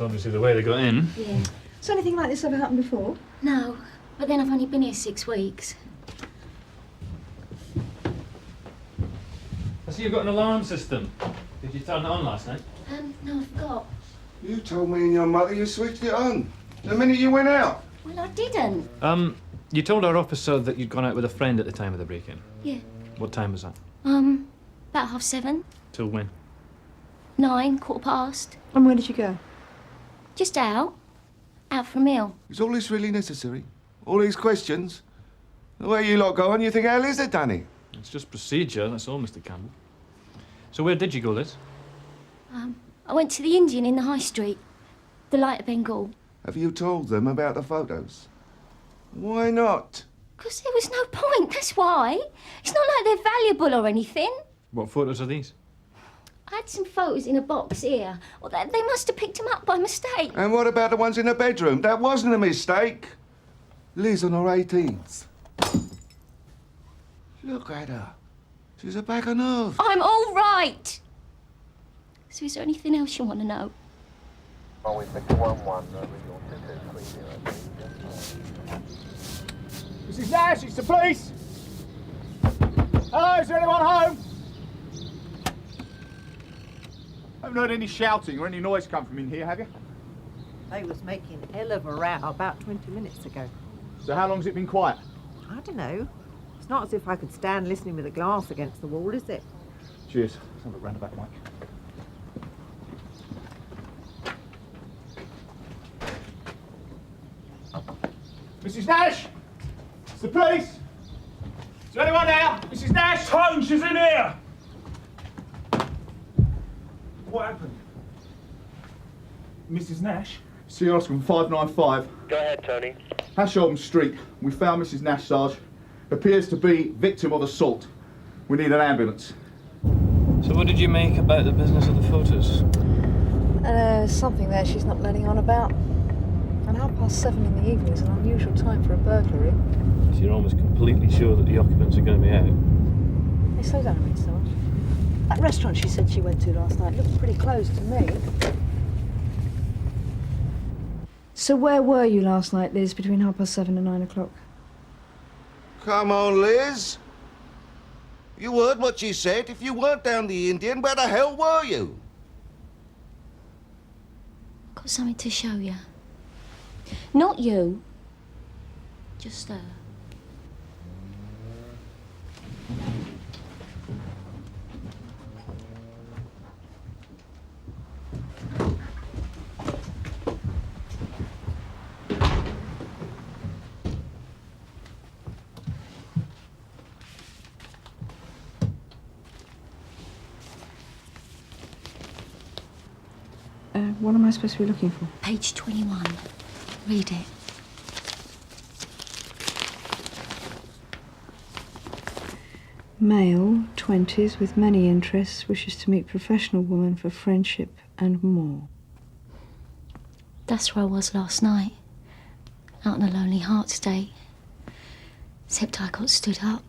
obviously the way they got in. Yeah. Has anything like this ever happened before? No, but then I've only been here 6 weeks. I see you've got an alarm system. Did you turn it on last night? No, I forgot. You told me and your mother you switched it on the minute you went out. Well, I didn't. You told our officer that you'd gone out with a friend at the time of the break-in. Yeah. What time was that? About 7:30. Till when? 9, 15:15. And where did you go? Just out. Out for a meal. Is all this really necessary? All these questions? The way you lot go on, you think how Liz had done it? It's just procedure, that's all, Mr. Campbell. So where did you go, Liz? I went to the Indian in the High Street. The Light of Bengal. Have you told them about the photos? Why not? Because there was no point, that's why. It's not like they're valuable or anything. What photos are these? I had some photos in a box here. Well, they must have picked them up by mistake. And what about the ones in the bedroom? That wasn't a mistake. Liz on her 18th. Look at her. She's a bag of nerve. I'm all right. So is there anything else you want to know? Always Victor 1-1, regional 2230. Mrs. Nash, it's the police! Hello, is there anyone home? Haven't heard any shouting or any noise come from in here, have you? They was making hell of a row about 20 minutes ago. So how long's it been quiet? I don't know. It's not as if I could stand listening with a glass against the wall, is it? Cheers. Let's have a look round the back, Mike. Mrs. Nash! It's the police! Is there anyone there? Mrs. Nash! Tone, she's in here! What happened? Mrs. Nash? See Oscar 595. Go ahead, Tony. Hasholm Street. We found Mrs. Nash, Sarge. Appears to be victim of assault. We need an ambulance. So what did you make about the business of the photos? Something there she's not letting on about. And 7:30 in the evening is an unusual time for a burglary. So you're almost completely sure that the occupants are going to be out? Hey, slow down a minute, Sarge. That restaurant she said she went to last night looked pretty closed to me. So where were you last night, Liz, between 7:30 and 9 o'clock? Come on, Liz. You heard what she said. If you weren't down the Indian, where the hell were you? Got something to show you. Not you. Just her. What am I supposed to be looking for? Page 21. Read it. Male, 20s, with many interests, wishes to meet professional woman for friendship and more. That's where I was last night. Out on a Lonely Hearts date. Except I got stood up.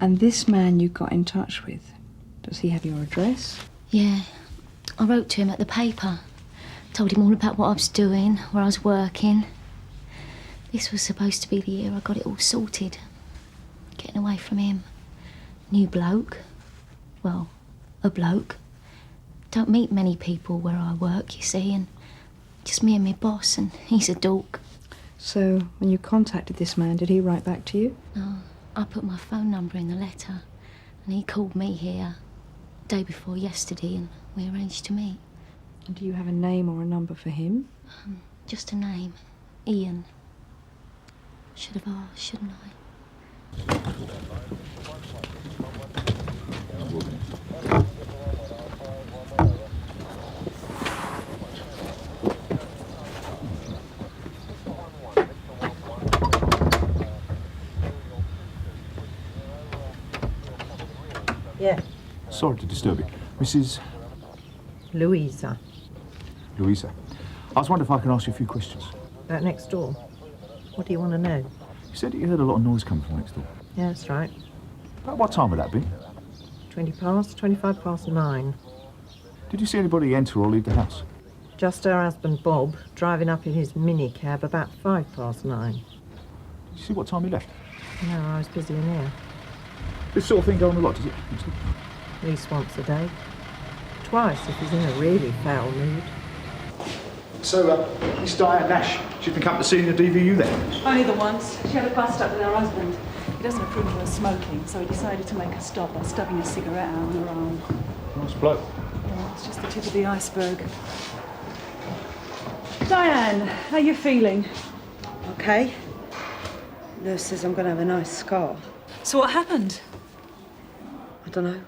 And this man you got in touch with, does he have your address? Yeah. I wrote to him at the paper. Told him all about what I was doing, where I was working. This was supposed to be the year I got it all sorted. Getting away from him. New bloke. Well, a bloke. Don't meet many people where I work, you see, and just me and my boss, and he's a dork. So, when you contacted this man, did he write back to you? No, I put my phone number in the letter, and he called me here day before yesterday, and we arranged to meet. And do you have a name or a number for him? Just a name. Ian. Should have asked, shouldn't I? Yeah. Sorry to disturb you. Mrs. Louisa. Louisa. I was wondering if I can ask you a few questions. That next door. What do you want to know? You said that you heard a lot of noise coming from next door. Yeah, that's right. About what time would that be? 25 past 9. Did you see anybody enter or leave the house? Just her husband, Bob, driving up in his minicab about 9:05. You see what time he left? No, I was busy in here. This sort of thing going a lot, does it? At least once a day. Twice if he's in a really foul mood. So, Miss Diane Nash, she's been coming to see in the DVU then? Only the once. She had a bust up with her husband. He doesn't approve of her smoking, so he decided to make her stop by stubbing a cigarette out on her arm. Nice bloke. Yeah, it's just the tip of the iceberg. Diane, how you feeling? Okay. Nurse says I'm going to have a nice scar. So what happened? I don't know.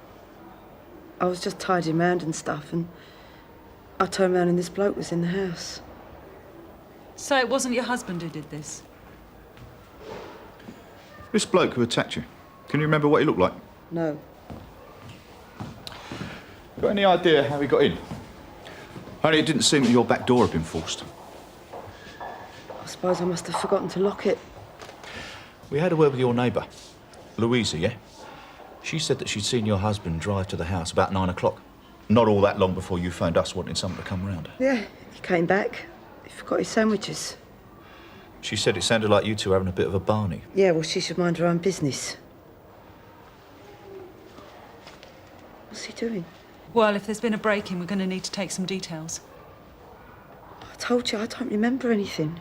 I was just tidying round and stuff, and I turned round and this bloke was in the house. So it wasn't your husband who did this? This bloke who attacked you, can you remember what he looked like? No. Got any idea how he got in? Only it didn't seem that your back door had been forced. I suppose I must have forgotten to lock it. We had a word with your neighbour, Louisa, yeah? She said that she'd seen your husband drive to the house about 9 o'clock. Not all that long before you phoned us wanting someone to come round. Yeah, he came back. He forgot his sandwiches. She said it sounded like you two were having a bit of a barney. Yeah, well, she should mind her own business. What's he doing? Well, if there's been a break-in, we're going to need to take some details. I told you, I don't remember anything.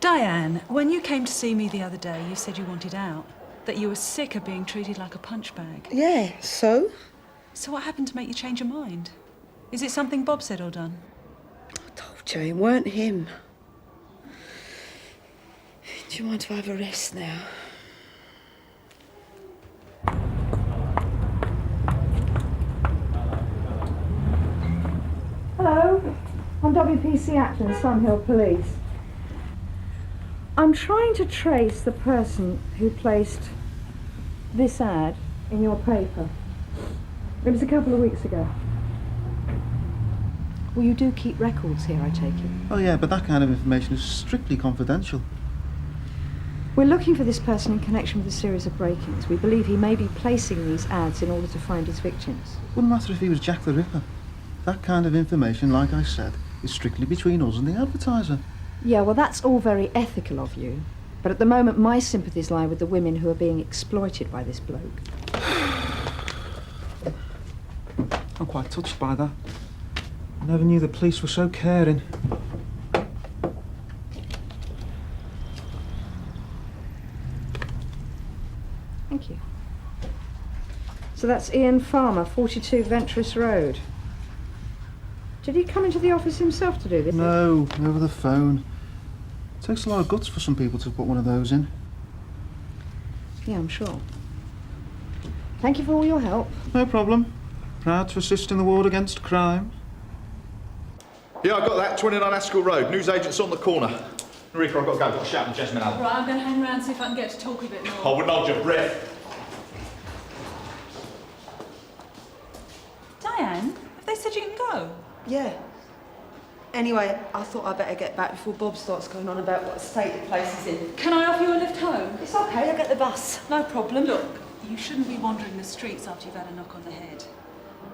Diane, when you came to see me the other day, you said you wanted out. That you were sick of being treated like a punch bag. Yeah, so? So what happened to make you change your mind? Is it something Bob said or done? I told you, it weren't him. Do you mind if I have a rest now? Hello, I'm W.P.C. Ackland, Sunhill Police. I'm trying to trace the person who placed this ad in your paper. It was a couple of weeks ago. Well, you do keep records here, I take it? Oh yeah, but that kind of information is strictly confidential. We're looking for this person in connection with a series of break-ins. We believe he may be placing these ads in order to find his victims. Wouldn't matter if he was Jack the Ripper. That kind of information, like I said, is strictly between us and the advertiser. Yeah, well, that's all very ethical of you. But at the moment, my sympathies lie with the women who are being exploited by this bloke. I'm quite touched by that. I never knew the police were so caring. Thank you. So that's Ian Farmer, 42 Ventress Road. Did he come into the office himself to do this? No, over the phone. It takes a lot of guts for some people to put one of those in. Yeah, I'm sure. Thank you for all your help. No problem. Proud to assist in the war against crime. Yeah, I got that. 29 Ascot Road. Newsagent's on the corner. Marika, I've got to go. I've got to shout at Jasmine Allen. Right, I'm going to hang around and see if I can get to talk a bit more. I wouldn't hold your breath. Diane, have they said you can go? Yeah. Anyway, I thought I'd better get back before Bob starts going on about what state the place is in. Can I offer you a lift home? It's okay, I'll get the bus. No problem. Look, you shouldn't be wandering the streets after you've had a knock on the head.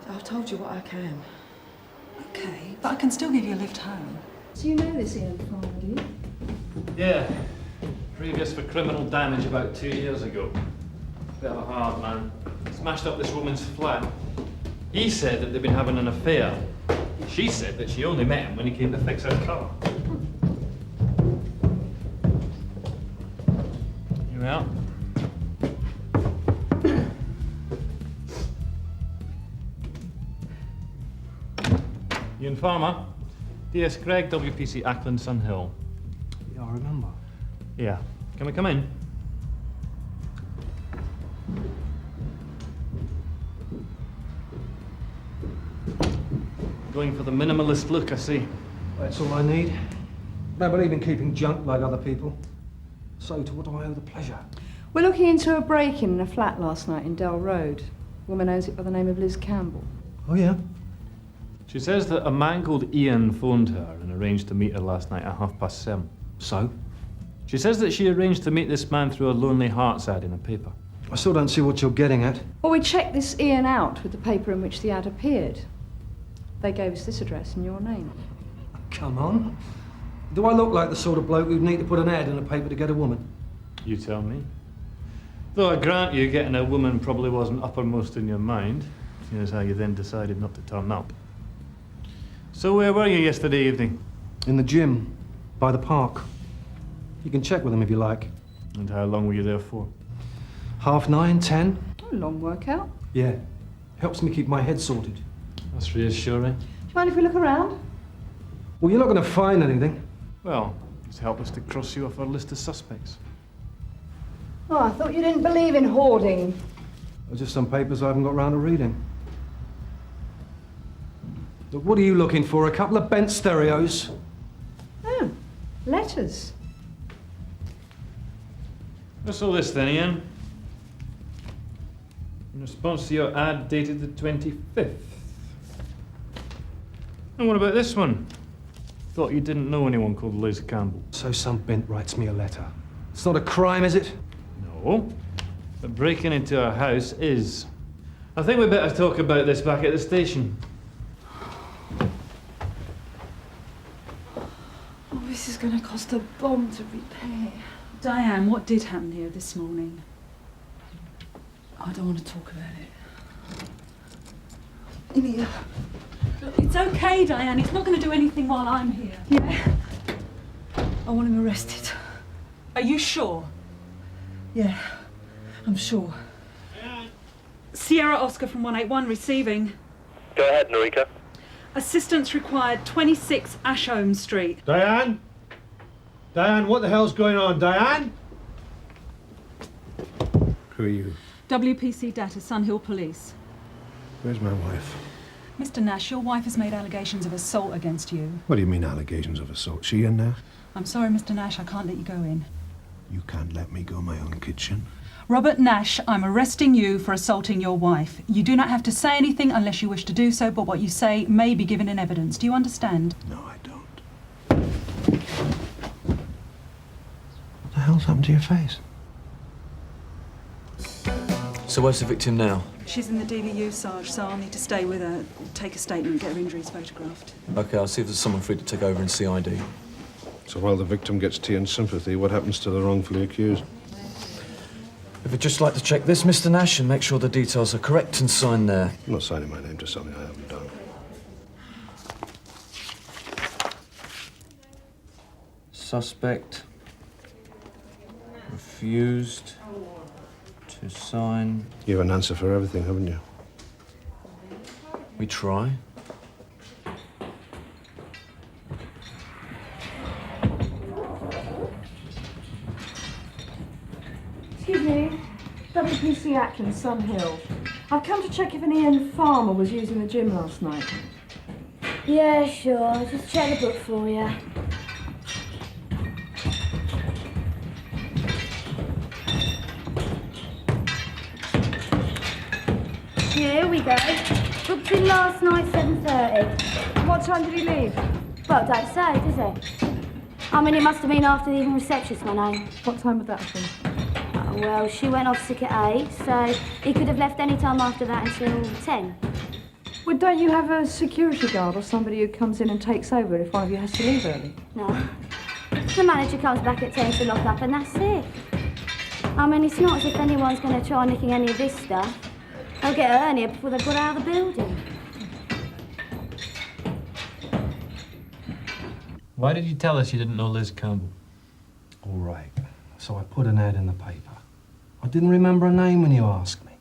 I've told you what I can. Okay, but I can still give you a lift home. So you know this Ian Farmer, do you? Yeah. Previous for criminal damage about 2 years ago. Bit of a hard man. Smashed up this woman's flat. He said that they'd been having an affair. She said that she only met him when he came to fix her car. Here we are. Ian Farmer, DS Greig, W.P.C, Ackland, Sunhill. Yeah, I remember. Yeah. Can we come in? Going for the minimalist look, I see. That's all I need. Don't believe in keeping junk like other people. So to what do I owe the pleasure? We're looking into a break-in in a flat last night in Dell Road. A woman owns it by the name of Liz Campbell. Oh, yeah? She says that a man called Ian phoned her and arranged to meet her last night at 7:30. So? She says that she arranged to meet this man through a Lonely Hearts ad in a paper. I still don't see what you're getting at. Well, we checked this Ian out with the paper in which the ad appeared. They gave us this address in your name. Come on. Do I look like the sort of bloke who'd need to put an ad in the paper to get a woman? You tell me. Though I grant you, getting a woman probably wasn't uppermost in your mind, seeing as how you then decided not to turn up. So where were you yesterday evening? In the gym, by the park. You can check with them if you like. And how long were you there for? 9:30, 10. A long workout. Yeah. Helps me keep my head sorted. That's reassuring. Do you mind if we look around? Well, you're not going to find anything. Well, it's help us to cross you off our list of suspects. Oh, I thought you didn't believe in hoarding. Or just some papers I haven't got round to reading. Look, what are you looking for? A couple of bent stereos? Oh, letters. What's all this then, Ian? In response to your ad dated the 25th. And what about this one? Thought you didn't know anyone called Liz Campbell. So some bent writes me a letter. It's not a crime, is it? No. But breaking into our house is. I think we better talk about this back at the station. Oh, this is going to cost a bomb to repair. Diane, what did happen here this morning? I don't want to talk about it. In here. Look, it's okay, Diane. It's not going to do anything while I'm here. Yeah. I want him arrested. Are you sure? Yeah, I'm sure. Sierra Oscar from 181 receiving. Go ahead, Norika. Assistance required, 26 Ashholme Street. Diane? Diane, what the hell's going on, Diane? Who are you? W.P.C. Datta, Sunhill Police. Where's my wife? Mr. Nash, your wife has made allegations of assault against you. What do you mean, allegations of assault? She in there? I'm sorry, Mr. Nash, I can't let you go in. You can't let me go my own kitchen. Robert Nash, I'm arresting you for assaulting your wife. You do not have to say anything unless you wish to do so, but what you say may be given in evidence. Do you understand? No, I don't. What the hell's happened to your face? So where's the victim now? She's in the DVU, Sarge, so I'll need to stay with her, take a statement, get her injuries photographed. OK, I'll see if there's someone free to take over in CID. So while the victim gets tea and sympathy, what happens to the wrongfully accused? If you'd just like to check this, Mr. Nash, and make sure the details are correct and sign there. I'm not signing my name to something I haven't done. Suspect refused to sign. You have an answer for everything, haven't you? We try. Excuse me, W.P.C. Ackland, Sunhill. I've come to check if an Ian Farmer was using the gym last night. Yeah, sure. I'll just check the book for you. Here we go. Booked in last night, 7:30. What time did he leave? Well, don't say, does it? I mean, it must have been after the evening receptionist went home. What time would that have been? Oh, well, she went off sick at 8, so he could have left any time after that until 10. Well, don't you have a security guard or somebody who comes in and takes over if one of you has to leave early? No. The manager comes back at 10 to lock up and that's it. I mean, it's not as if anyone's going to try nicking any of this stuff. They'll get her in here before they put her out of the building. Why did you tell us you didn't know Liz Campbell? All right. So I put an ad in the paper. I didn't remember her name when you asked me.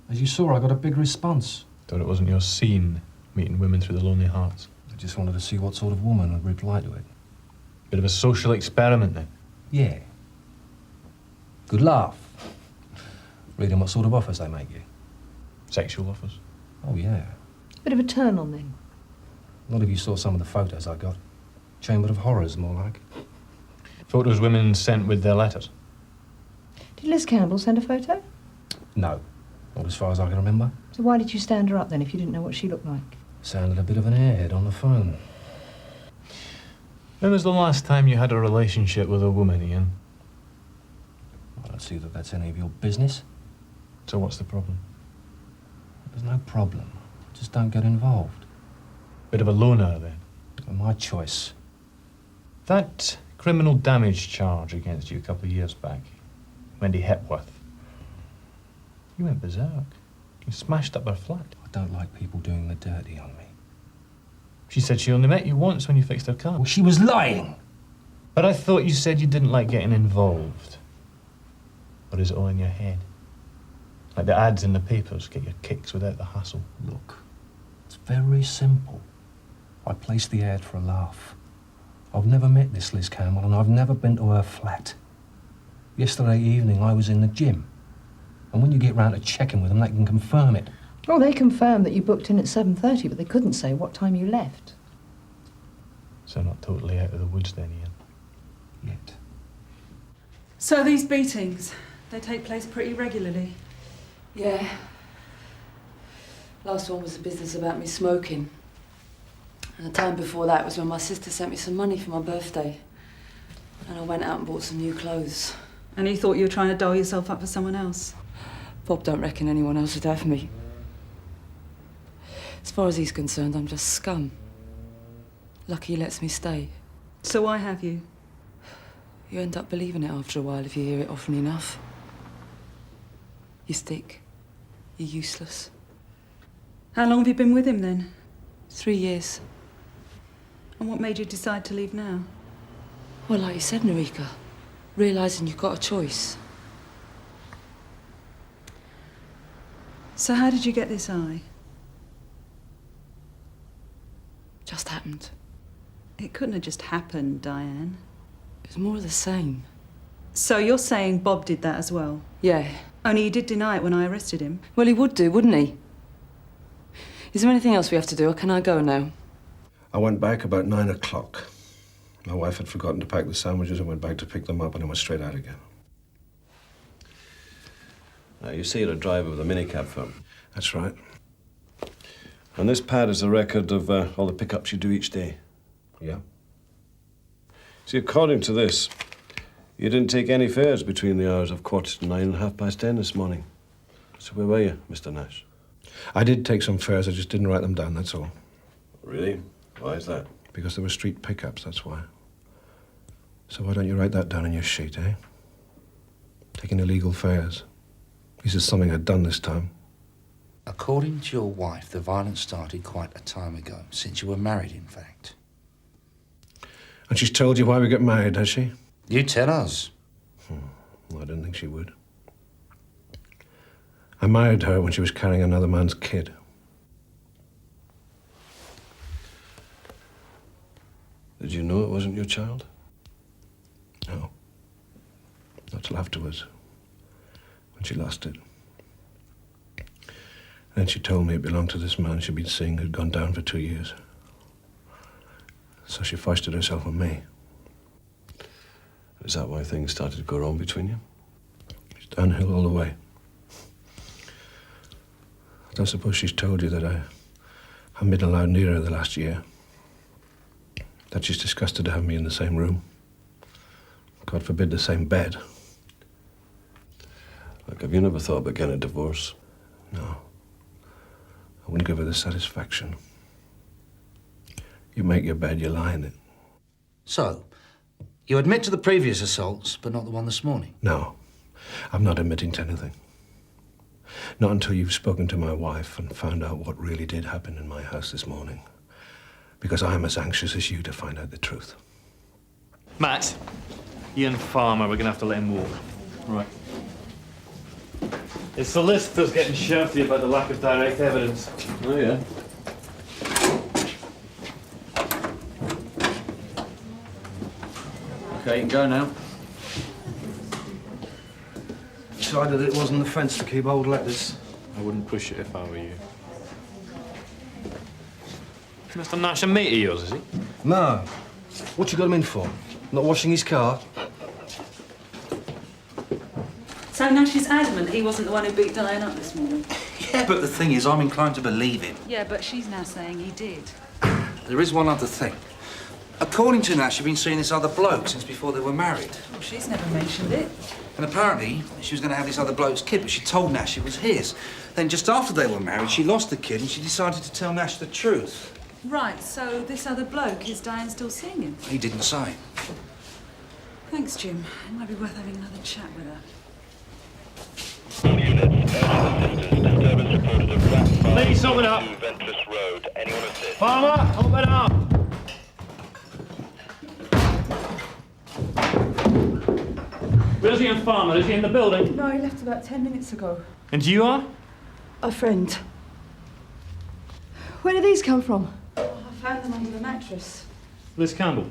As you saw, I got a big response. Thought it wasn't your scene, meeting women through the lonely hearts. I just wanted to see what sort of woman would reply to it. Bit of a social experiment, then? Yeah. Good laugh. Reading what sort of offers they make you. Sexual offers? Oh, yeah. Bit of a turn on then. Not if you saw some of the photos I got. Chamber of Horrors, more like. Photos women sent with their letters? Did Liz Campbell send a photo? No. Not as far as I can remember. So why did you stand her up then if you didn't know what she looked like? Sounded a bit of an airhead on the phone. When was the last time you had a relationship with a woman, Ian? I don't see that that's any of your business. So what's the problem? There's no problem. Just don't get involved. Bit of a loner, then. My choice. That criminal damage charge against you a couple of years back, Wendy Hepworth. You went berserk. You smashed up her flat. I don't like people doing the dirty on me. She said she only met you once when you fixed her car. Well, she was lying. But I thought you said you didn't like getting involved. Or is it all in your head? Like the ads in the papers get your kicks without the hassle. Look, it's very simple. I placed the ad for a laugh. I've never met this Liz Campbell, and I've never been to her flat. Yesterday evening, I was in the gym. And when you get round to checking with them, they can confirm it. Well, they confirmed that you booked in at 7:30, but they couldn't say what time you left. So not totally out of the woods then, Ian. Yet. So these beatings, they take place pretty regularly? Yeah. Last one was a business about me smoking. And the time before that was when my sister sent me some money for my birthday. And I went out and bought some new clothes. And you thought you were trying to doll yourself up for someone else? Bob don't reckon anyone else would have me. As far as he's concerned, I'm just scum. Lucky he lets me stay. So why have you? You end up believing it after a while if you hear it often enough. You stick. You're useless. How long have you been with him then? 3 years. And what made you decide to leave now? Well, like you said, Narika, realising you've got a choice. So how did you get this eye? Just happened. It couldn't have just happened, Diane. It was more of the same. So you're saying Bob did that as well? Yeah. Only he did deny it when I arrested him. Well, he would do, wouldn't he? Is there anything else we have to do, or can I go now? I went back about 9 o'clock. My wife had forgotten to pack the sandwiches and went back to pick them up, and I went straight out again. Now, you say you're a driver with a minicab firm. That's right. And this pad is a record of all the pickups you do each day. Yeah. See, according to this, you didn't take any fares between the hours of 9:15 and 10:30 this morning. So where were you, Mr. Nash? I did take some fares, I just didn't write them down, that's all. Really? Why is that? Because there were street pickups, that's why. So why don't you write that down on your sheet, eh? Taking illegal fares. This is something I'd done this time. According to your wife, the violence started quite a time ago, since you were married, in fact. And she's told you why we got married, has she? You tell us. Well, I didn't think she would. I married her when she was carrying another man's kid. Did you know it wasn't your child? No. Not till afterwards, when she lost it. Then she told me it belonged to this man she'd been seeing who'd gone down for 2 years. So she foisted herself on me. Is that why things started to go wrong between you? It's downhill all the way. I don't suppose she's told you that I haven't been allowed near her the last year. That she's disgusted to have me in the same room. God forbid, the same bed. Look, have you never thought about getting a divorce? No. I wouldn't give her the satisfaction. You make your bed, you lie in it. So, you admit to the previous assaults, but not the one this morning? No. I'm not admitting to anything. Not until you've spoken to my wife and found out what really did happen in my house this morning. Because I'm as anxious as you to find out the truth. Matt, Ian Farmer, we're going to have to let him walk. Right. His solicitor's getting shirty about the lack of direct evidence. Oh, yeah? Okay, you can go now. Decided it wasn't the fence to keep old letters. I wouldn't push it if I were you. Mr. Nash, a mate of yours, is he? No. What you got him in for? Not washing his car? So Nash is adamant he wasn't the one who beat Diane up this morning? Yeah, but the thing is, I'm inclined to believe him. Yeah, but she's now saying he did. There is one other thing. According to Nash, you've been seeing this other bloke since before they were married. Well, she's never mentioned it. And apparently, she was going to have this other bloke's kid, but she told Nash it was his. Then just after they were married, she lost the kid and she decided to tell Nash the truth. Right, so this other bloke, is Diane still seeing him? He didn't say. Thanks, Jim. It might be worth having another chat with her. Please open up. Farmer, open up. Where's the farmer? Is he in the building? No, he left about 10 minutes ago. And you are? A friend. Where did these come from? I found them under the mattress. Liz Campbell.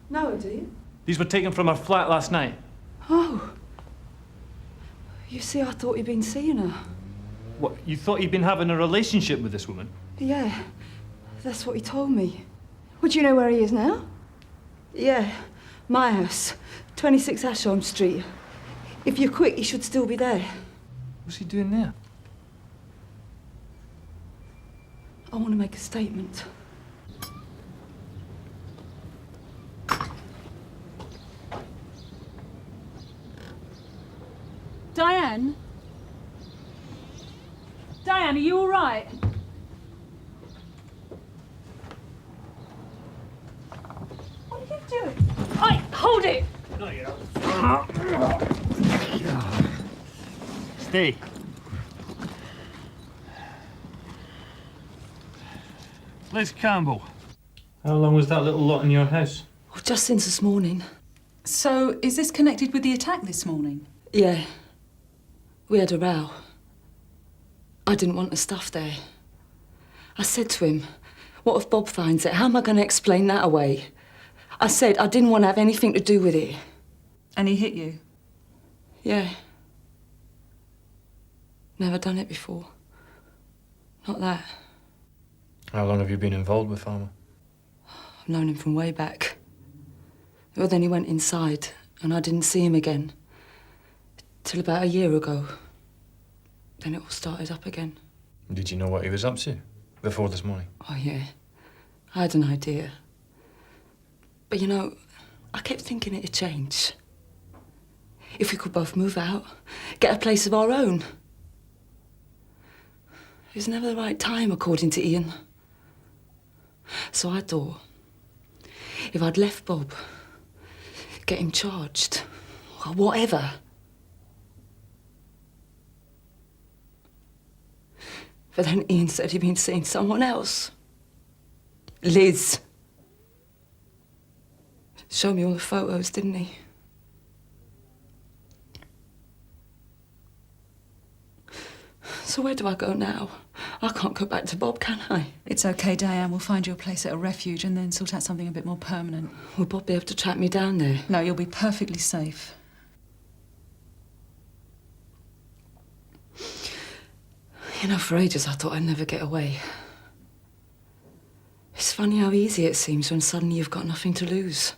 No, do you? These were taken from her flat last night. Oh. You see, I thought you'd been seeing her. What, you thought you'd been having a relationship with this woman? Yeah, that's what he told me. Well, do you know where he is now? Yeah, my house, 26 Ashholm Street. If you're quick, he should still be there. What's he doing there? I want to make a statement. Diane? Diane, are you all right? What are you doing? Hold it! No, you don't. Stay. Liz Campbell. How long was that little lot in your house? Oh, just since this morning. So, is this connected with the attack this morning? Yeah. We had a row. I didn't want the stuff there. I said to him, what if Bob finds it? How am I going to explain that away? I said I didn't want to have anything to do with it. And he hit you? Yeah. Never done it before. Not that. How long have you been involved with Farmer? I've known him from way back. Well, then he went inside, and I didn't see him again. Till about a year ago. Then it all started up again. Did you know what he was up to before this morning? Oh, yeah. I had an idea. But, you know, I kept thinking it'd change. If we could both move out, get a place of our own. It was never the right time, according to Ian. So I thought, if I'd left Bob, get him charged, or whatever. But then Ian said he'd been seeing someone else. Liz. Showed me all the photos, didn't he? So where do I go now? I can't go back to Bob, can I? It's okay, Diane. We'll find you a place at a refuge and then sort out something a bit more permanent. Will Bob be able to track me down there? No, you'll be perfectly safe. You know, for ages I thought I'd never get away. It's funny how easy it seems when suddenly you've got nothing to lose.